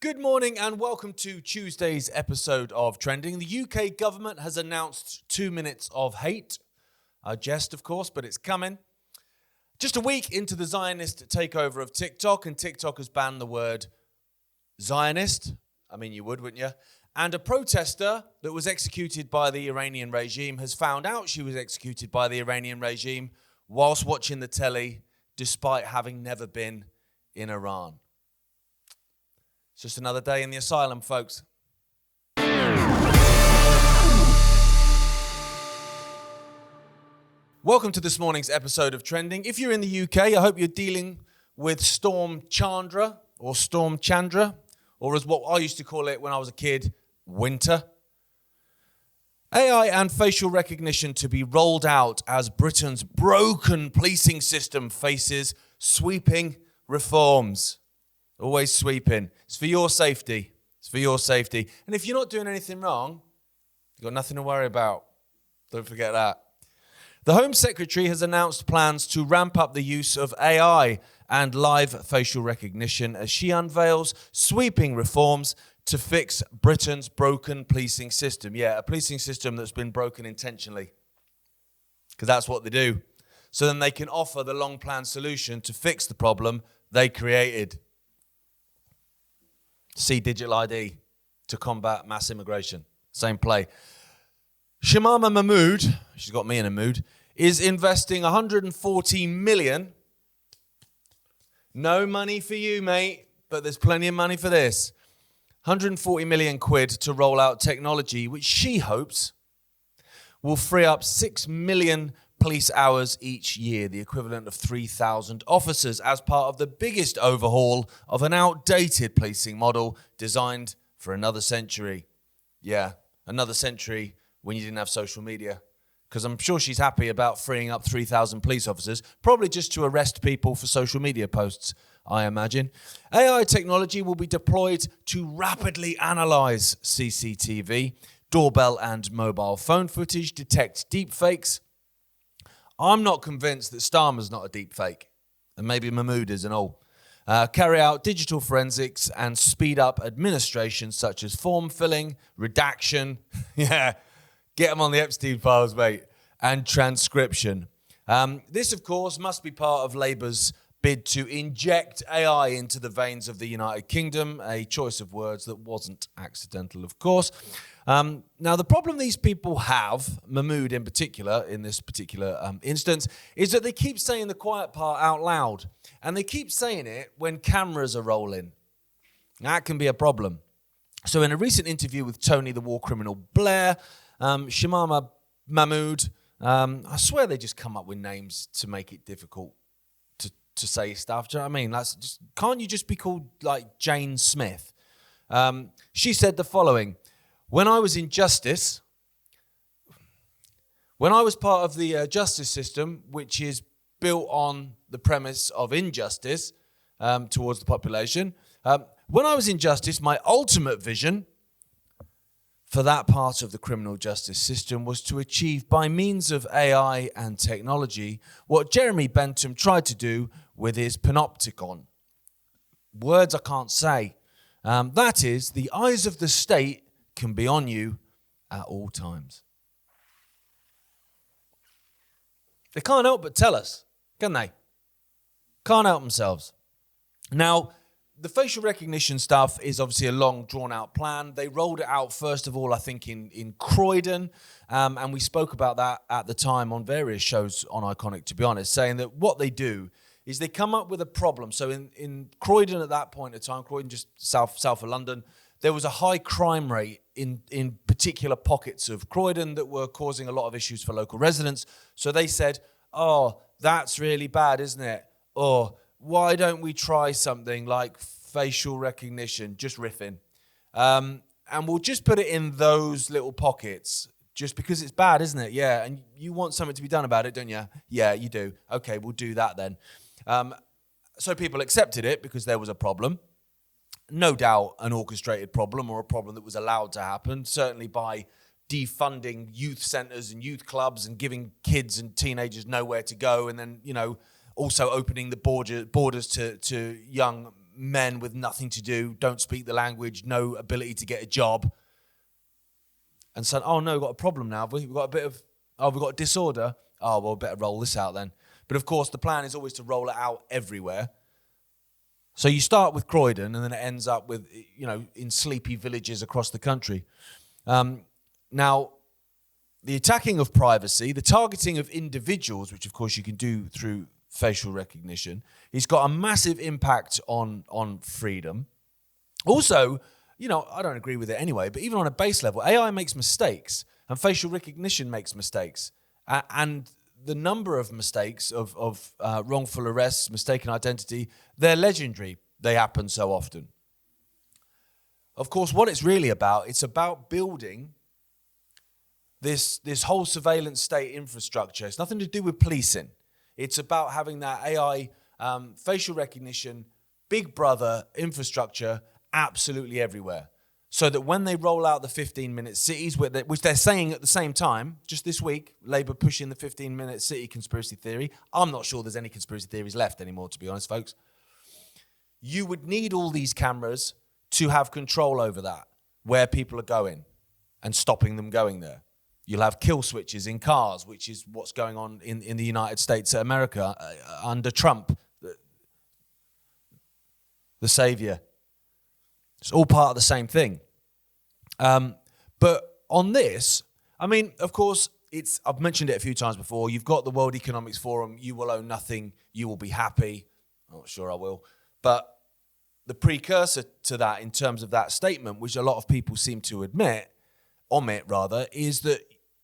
Good morning and welcome to Tuesday's episode of Trending. The UK government has announced 2 minutes of hate. A jest, of course, but it's coming. Just a week into the Zionist takeover of TikTok, and TikTok has banned the word Zionist. I mean, you would, wouldn't you? And a protester that was executed by the Iranian regime has found out she was executed by the Iranian regime whilst watching the telly, despite having never been in Iran. It's just another day in the asylum, folks. Welcome to this morning's episode of Trending. If you're in the UK, I hope you're dealing with Storm Chandra, or Storm Chandra, or as what I used to call it when I was a kid, winter. AI and facial recognition to be rolled out as Britain's broken policing system faces sweeping reforms. Always sweeping. It's for your safety. It's for your safety. And if you're not doing anything wrong, you've got nothing to worry about. Don't forget that. The Home Secretary has announced plans to ramp up the use of AI and live facial recognition as she unveils sweeping reforms to fix Britain's broken policing system. Yeah, a policing system that's been broken intentionally. Because that's what they do. So then they can offer the long-planned solution to fix the problem they created. See digital ID to combat mass immigration. Same play. Shamama Mahmood, she's got me in a mood, is investing 140 million. No money for you, mate, but there's plenty of money for this. 140 million quid to roll out technology, which she hopes will free up 6 million police hours each year, the equivalent of 3,000 officers, as part of the biggest overhaul of an outdated policing model designed for another century. Yeah, another century when you didn't have social media. Because I'm sure she's happy about freeing up 3,000 police officers, probably just to arrest people for social media posts, I imagine. AI technology will be deployed to rapidly analyze CCTV, doorbell and mobile phone footage, detect deepfakes. I'm not convinced that Starmer's not a deep fake, and maybe Mahmood is and all. Carry out digital forensics and speed up administration such as form filling, redaction, yeah, get them on the Epstein files, mate, and transcription. This, of course, must be part of Labour's bid to inject AI into the veins of the United Kingdom, a choice of words that wasn't accidental, of course. Now, the problem these people have, Mahmood in particular, in this particular instance, is that they keep saying the quiet part out loud. And they keep saying it when cameras are rolling. That can be a problem. So in a recent interview with Tony the War Criminal Blair, Shamama Mahmood, I swear they just come up with names to make it difficult to say stuff. Do you know what I mean? Can't you just be called like Jane Smith? She said the following: when I was in justice, when I was part of the justice system, which is built on the premise of injustice towards the population, when I was in justice, my ultimate vision for that part of the criminal justice system was to achieve, by means of AI and technology, what Jeremy Bentham tried to do with his panopticon. Words I can't say. That is, the eyes of the state can be on you at all times. They can't help but tell us, can they? Can't help themselves. Now, the facial recognition stuff is obviously a long, drawn-out plan. They rolled it out, first of all, I think, in Croydon, and we spoke about that at the time on various shows on Iconic, to be honest, saying that what they do is they come up with a problem. So in Croydon at that point in time, Croydon just south of London, there was a high crime rate in particular pockets of Croydon that were causing a lot of issues for local residents. So they said, oh, that's really bad, isn't it? Or why don't we try something like facial recognition, just riffing, and we'll just put it in those little pockets, just because it's bad, isn't it? Yeah, and you want something to be done about it, don't you? Yeah, you do. Okay, we'll do that then. So people accepted it because there was a problem. No doubt an orchestrated problem, or a problem that was allowed to happen, certainly by defunding youth centres and youth clubs and giving kids and teenagers nowhere to go, and then, also opening the borders to young men with nothing to do, don't speak the language, no ability to get a job. And so, oh no, we've got a problem now. We've got we've got a disorder. Oh, well, better roll this out then. But of course, the plan is always to roll it out everywhere. So you start with Croydon, and then it ends up with, in sleepy villages across the country. Now, the attacking of privacy, the targeting of individuals, which of course you can do through facial recognition, it's got a massive impact on freedom. Also, I don't agree with it anyway, but even on a base level, AI makes mistakes and facial recognition makes mistakes. And the number of mistakes of wrongful arrests, mistaken identity, they're legendary. They happen so often. Of course, what it's really about, it's about building this whole surveillance state infrastructure. It's nothing to do with policing. It's about having that AI facial recognition, big brother infrastructure absolutely everywhere. So that when they roll out the 15-minute cities, which they're saying at the same time, just this week, Labour pushing the 15-minute city conspiracy theory. I'm not sure there's any conspiracy theories left anymore, to be honest, folks. You would need all these cameras to have control over that, where people are going and stopping them going there. You'll have kill switches in cars, which is what's going on in the United States of America under Trump, the savior. It's all part of the same thing. But on this, of course, I've mentioned it a few times before. You've got the World Economics Forum. You will own nothing. You will be happy. I'm not sure I will. But the precursor to that in terms of that statement, which a lot of people seem to omit, is that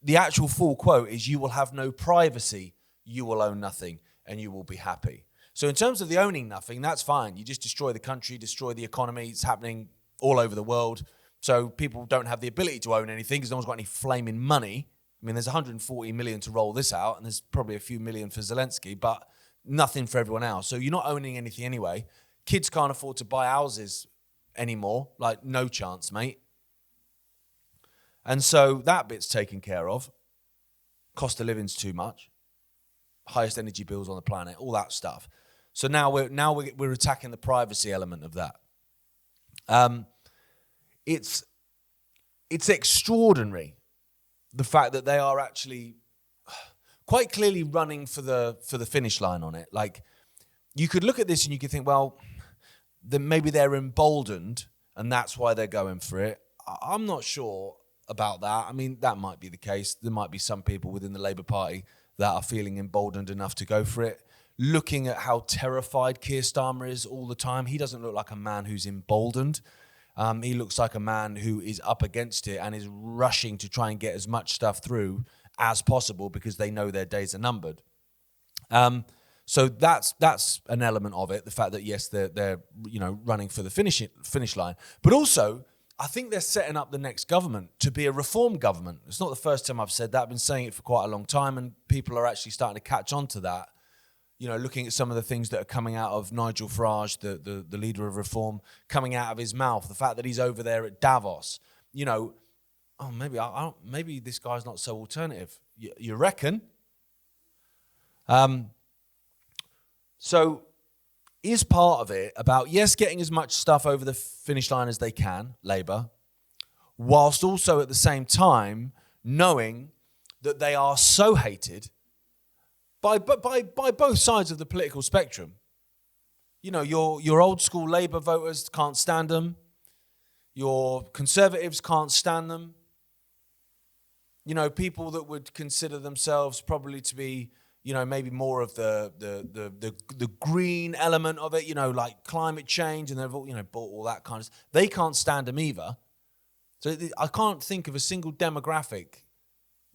the actual full quote is, you will have no privacy, you will own nothing, and you will be happy. So in terms of the owning nothing, that's fine. You just destroy the country, destroy the economy. It's happening all over the world. So people don't have the ability to own anything because no one's got any flaming money. There's 140 million to roll this out, and there's probably a few million for Zelensky, but nothing for everyone else. So you're not owning anything anyway. Kids can't afford to buy houses anymore. Like, no chance, mate. And so that bit's taken care of. Cost of living's too much. Highest energy bills on the planet, all that stuff. So now we're attacking the privacy element of that. It's extraordinary, the fact that they are actually quite clearly running for the finish line on it. Like, you could look at this and you could think, well, then maybe they're emboldened and that's why they're going for it. I'm not sure about that. That might be the case. There might be some people within the Labour Party that are feeling emboldened enough to go for it. Looking at how terrified Keir Starmer is all the time, he doesn't look like a man who's emboldened. He looks like a man who is up against it and is rushing to try and get as much stuff through as possible because they know their days are numbered. So that's an element of it, the fact that, yes, they're running for the finish line. But also, I think they're setting up the next government to be a reform government. It's not the first time I've said that. I've been saying it for quite a long time, and people are actually starting to catch on to that. Looking at some of the things that are coming out of Nigel Farage, the leader of Reform, coming out of his mouth, the fact that he's over there at Davos, maybe this guy's not so alternative. You reckon? So is part of it about, yes, getting as much stuff over the finish line as they can, Labour, whilst also at the same time knowing that they are so hated by both sides of the political spectrum. Your old school Labour voters can't stand them. Your Conservatives can't stand them. People that would consider themselves probably to be, maybe more of the green element of it, like climate change, and they've all, bought all that kind of stuff. They can't stand them either. So I can't think of a single demographic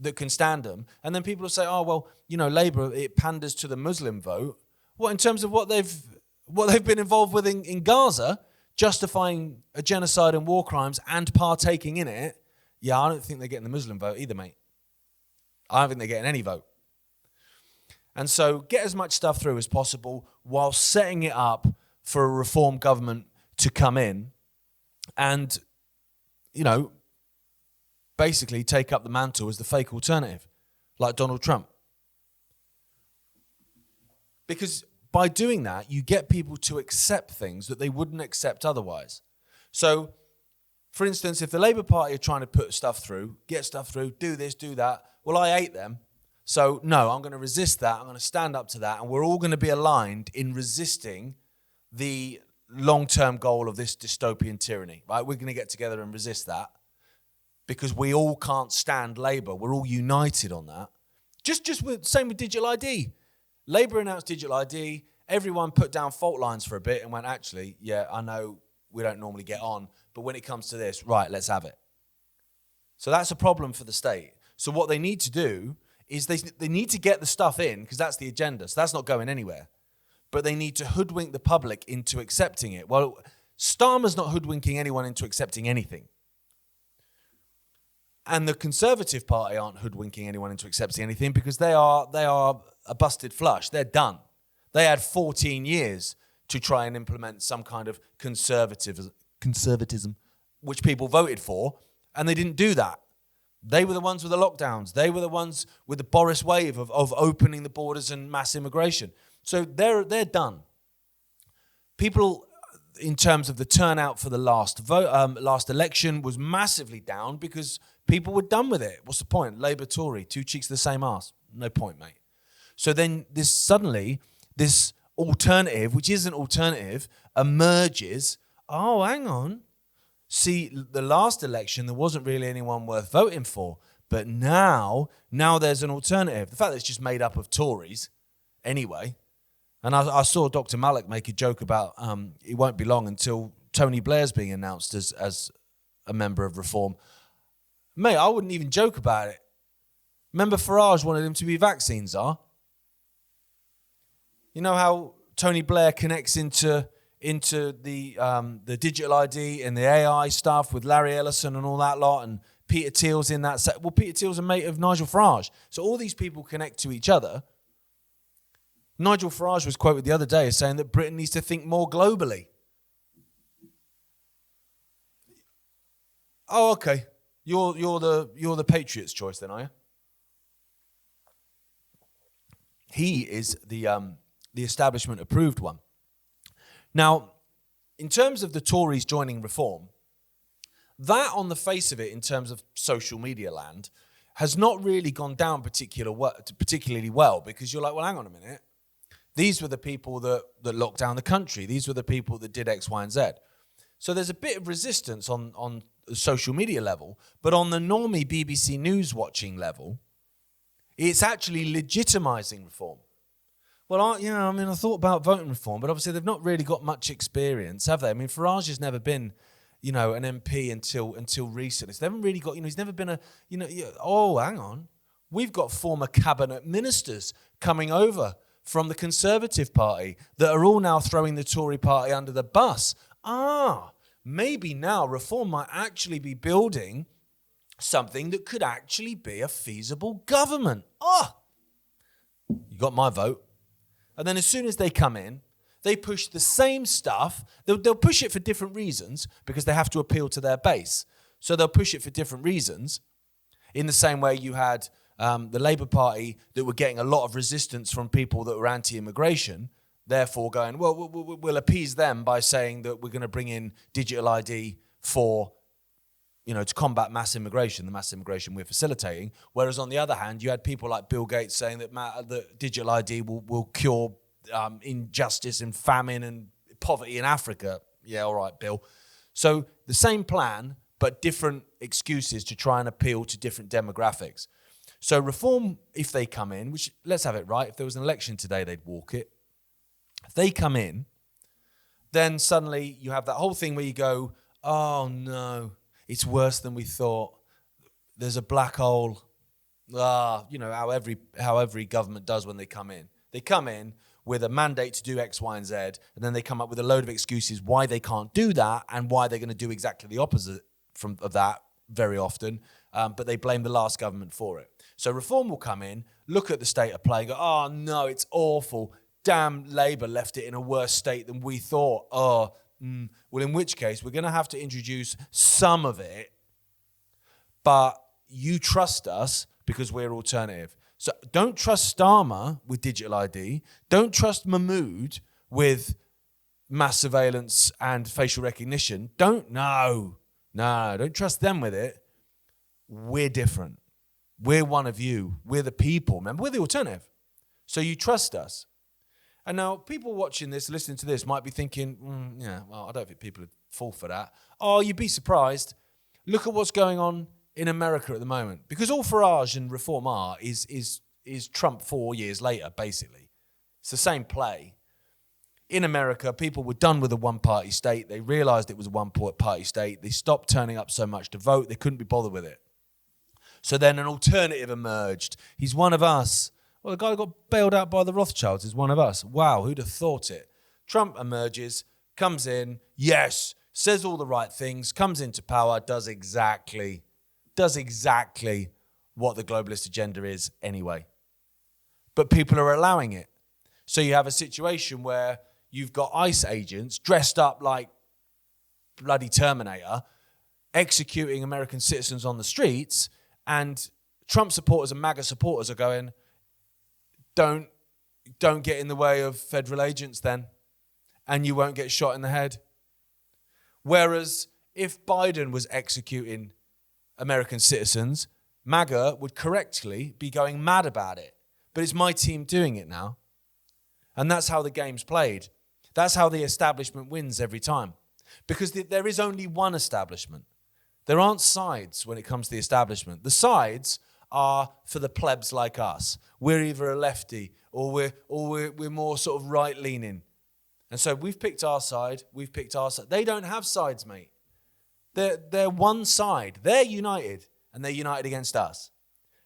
that can stand them. And then people will say, oh, well, Labour, it panders to the Muslim vote. What, in terms of what they've been involved with in Gaza, justifying a genocide and war crimes and partaking in it? Yeah, I don't think they're getting the Muslim vote either, mate. I don't think they're getting any vote. And so get as much stuff through as possible while setting it up for a reform government to come in and, basically take up the mantle as the fake alternative, like Donald Trump. Because by doing that, you get people to accept things that they wouldn't accept otherwise. So, for instance, if the Labour Party are trying to put stuff through, get stuff through, do this, do that, well, I hate them. So, no, I'm going to resist that. I'm going to stand up to that. And we're all going to be aligned in resisting the long-term goal of this dystopian tyranny, right? We're going to get together and resist that because we all can't stand Labour. We're all united on that. Same with digital ID. Labour announced digital ID. Everyone put down fault lines for a bit and went, actually, yeah, I know we don't normally get on, but when it comes to this, right, let's have it. So that's a problem for the state. So what they need to do is they need to get the stuff in, because that's the agenda. So that's not going anywhere. But they need to hoodwink the public into accepting it. Well, Starmer's not hoodwinking anyone into accepting anything. And the Conservative Party aren't hoodwinking anyone into accepting anything because they are a busted flush. They're done. They had 14 years to try and implement some kind of conservatism, which people voted for, and they didn't do that. They were the ones with the lockdowns. They were the ones with the Boris wave of opening the borders and mass immigration. So they're done. People, in terms of the turnout for the last election, was massively down because people were done with it. What's the point? Labour, Tory, two cheeks of the same arse. No point, mate. So then this alternative, which isn't alternative, emerges. Oh, hang on. See, the last election, there wasn't really anyone worth voting for. But now there's an alternative. The fact that it's just made up of Tories anyway. And I saw Dr. Malik make a joke about it won't be long until Tony Blair's being announced as a member of Reform. Mate, I wouldn't even joke about it. Remember Farage wanted him to be vaccine czar? You know how Tony Blair connects into the digital ID and the AI stuff with Larry Ellison and all that lot, and Peter Thiel's in that set. Well, Peter Thiel's a mate of Nigel Farage. So all these people connect to each other. Nigel Farage was quoted the other day as saying that Britain needs to think more globally. Oh, okay. You're the Patriots' choice then, are you? He is the establishment approved one. Now, in terms of the Tories joining Reform, that on the face of it, in terms of social media land, has not really gone down particularly well, because you're like, well, hang on a minute. These were the people that locked down the country. These were the people that did X, Y, and Z. So there's a bit of resistance on the social media level, but on the normie BBC News watching level, it's actually legitimising Reform. Well, I thought about voting Reform, but obviously they've not really got much experience, have they? I mean, Farage has never been, an MP until recently. So they haven't really got, he's never been oh, hang on. We've got former cabinet ministers coming over from the Conservative Party that are all now throwing the Tory party under the bus. Maybe now Reform might actually be building something that could actually be a feasible government. You got my vote. And then as soon as they come in, they push the same stuff. They'll push it for different reasons because they have to appeal to their base. So they'll push it for different reasons. In the same way you had the Labour Party that were getting a lot of resistance from people that were anti-immigration, therefore going, well, we'll appease them by saying that we're going to bring in digital ID for, to combat mass immigration, the mass immigration we're facilitating. Whereas on the other hand, you had people like Bill Gates saying that digital ID will cure injustice and famine and poverty in Africa. Yeah, all right, Bill. So the same plan, but different excuses to try and appeal to different demographics. So Reform, if they come in, which, let's have it right, if there was an election today, they'd walk it. If they come in, then suddenly you have that whole thing where you go, oh no, it's worse than we thought. There's a black hole. How every government does when they come in. They come in with a mandate to do X, Y, and Z, and then they come up with a load of excuses why they can't do that and why they're going to do exactly the opposite of that very often, but they blame the last government for it. So Reform will come in, look at the state of play and go, oh no, it's awful. Damn, Labour left it in a worse state than we thought. Well, in which case, we're going to have to introduce some of it, but you trust us because we're alternative. So don't trust Starmer with digital ID. Don't trust Mahmood with mass surveillance and facial recognition. Don't trust them with it. We're different. We're one of you. We're the people. Remember, we're the alternative. So you trust us. And now people watching this, listening to this might be thinking, I don't think people would fall for that. Oh, you'd be surprised. Look at what's going on in America at the moment. Because all Farage and Reform are is Trump 4 years later, basically. It's the same play. In America, people were done with a one-party state. They realized it was a one-party state. They stopped turning up so much to vote. They couldn't be bothered with it. So then an alternative emerged. He's one of us. Well, the guy who got bailed out by the Rothschilds is one of us. Wow, who'd have thought it? Trump emerges, comes in, yes, says all the right things, comes into power, does exactly what the globalist agenda is anyway. But people are allowing it. So you have a situation where you've got ICE agents dressed up like bloody Terminator, executing American citizens on the streets, and Trump supporters and MAGA supporters are going, don't get in the way of federal agents then, and you won't get shot in the head. Whereas if Biden was executing American citizens, MAGA would correctly be going mad about it. But it's my team doing it now. And that's how the game's played. That's how the establishment wins every time. Because there is only one establishment. There aren't sides when it comes to the establishment. The sides are for the plebs like us. We're either a lefty or we're more sort of right-leaning. And so we've picked our side. They don't have sides, mate. They're one side. They're united, and they're united against us.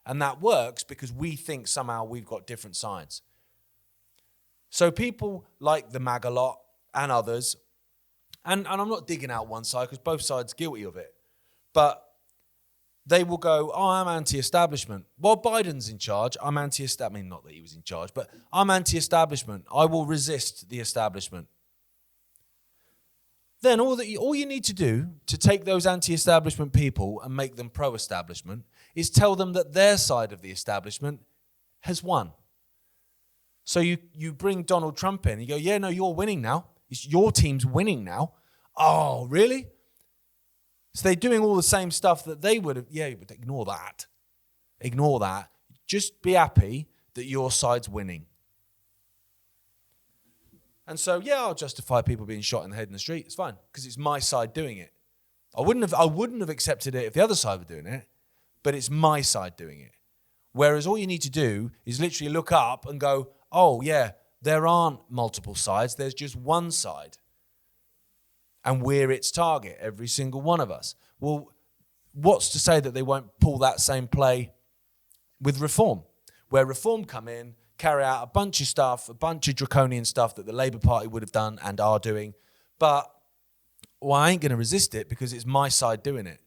And that works because we think somehow we've got different sides. So people like the MAGA lot and others, and I'm not digging out one side because both sides are guilty of it, but they will go, I'm anti-establishment. While Biden's in charge, I'm anti-establishment. I mean, not that he was in charge, but I'm anti-establishment. I will resist the establishment. Then all you need to do to take those anti-establishment people and make them pro-establishment is tell them that their side of the establishment has won. So you bring Donald Trump in, you go, yeah, no, you're winning now. Your team's winning now. Oh, really? So they're doing all the same stuff that they would have. Yeah, but ignore that. Ignore that. Just be happy that your side's winning. And so, yeah, I'll justify people being shot in the head in the street. It's fine, because it's my side doing it. I wouldn't have accepted it if the other side were doing it, but it's my side doing it. Whereas all you need to do is literally look up and go, oh, yeah, there aren't multiple sides. There's just one side. And we're its target, every single one of us. Well, what's to say that they won't pull that same play with Reform, where Reform come in, carry out a bunch of stuff, a bunch of draconian stuff that the Labour Party would have done and are doing. But, well, I ain't going to resist it because it's my side doing it.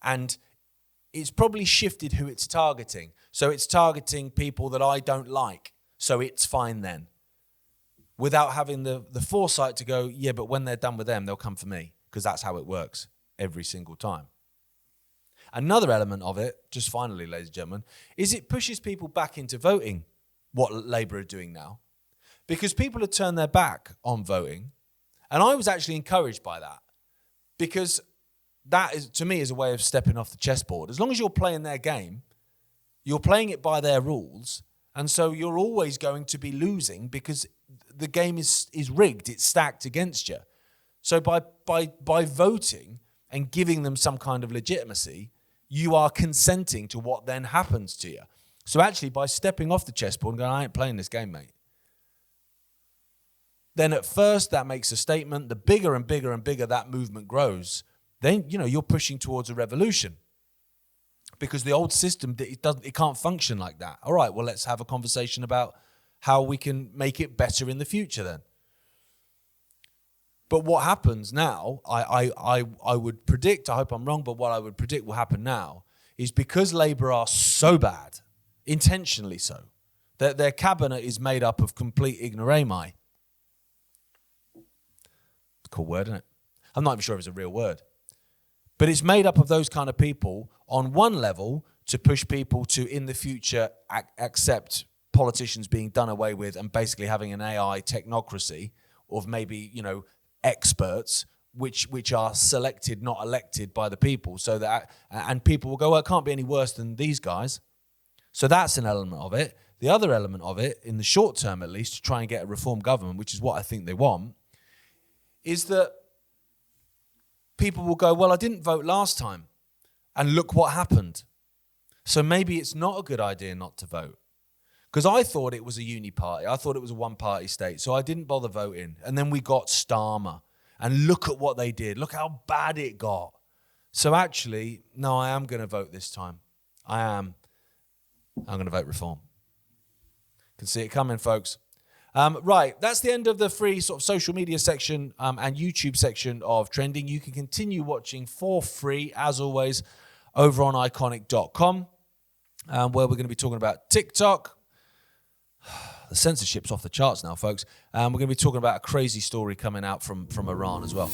And it's probably shifted who it's targeting. So it's targeting people that I don't like. So it's fine then. Without having the foresight to go, yeah, but when they're done with them, they'll come for me. Because that's how it works every single time. Another element of it, just finally, ladies and gentlemen, is it pushes people back into voting, what Labour are doing now. Because people have turned their back on voting. And I was actually encouraged by that. Because that, is, to me, is a way of stepping off the chessboard. As long as you're playing their game, you're playing it by their rules. And so you're always going to be losing because the game is rigged. It's stacked against you. So by voting and giving them some kind of legitimacy, you are consenting to what then happens to you. So actually, by stepping off the chessboard and going, I ain't playing this game, mate. Then at first, that makes a statement. The bigger and bigger and bigger that movement grows, then, you're pushing towards a revolution. Because the old system, it can't function like that. All right, well, let's have a conversation about how we can make it better in the future then. But what happens now, I would predict, I hope I'm wrong, but what I would predict will happen now is because Labour are so bad, intentionally so, that their cabinet is made up of complete ignoramus. Cool word, isn't it? I'm not even sure if it's a real word. But it's made up of those kind of people on one level to push people to, in the future, accept politicians being done away with and basically having an AI technocracy of maybe, experts which are selected, not elected by the people. So that, and people will go, well, it can't be any worse than these guys. So that's an element of it. The other element of it, in the short term at least, to try and get a reform government, which is what I think they want, is that people will go, well, I didn't vote last time, and look what happened. So maybe it's not a good idea not to vote. Because I thought it was a uni-party. I thought it was a one-party state. So I didn't bother voting. And then we got Starmer. And look at what they did. Look how bad it got. So actually, no, I am going to vote this time. I'm going to vote reform. Can see it coming, folks. Right, that's the end of the free sort of social media section and YouTube section of Trending. You can continue watching for free, as always, over on iconic.com, where we're going to be talking about TikTok. The censorship's off the charts now, folks. We're going to be talking about a crazy story coming out from Iran as well.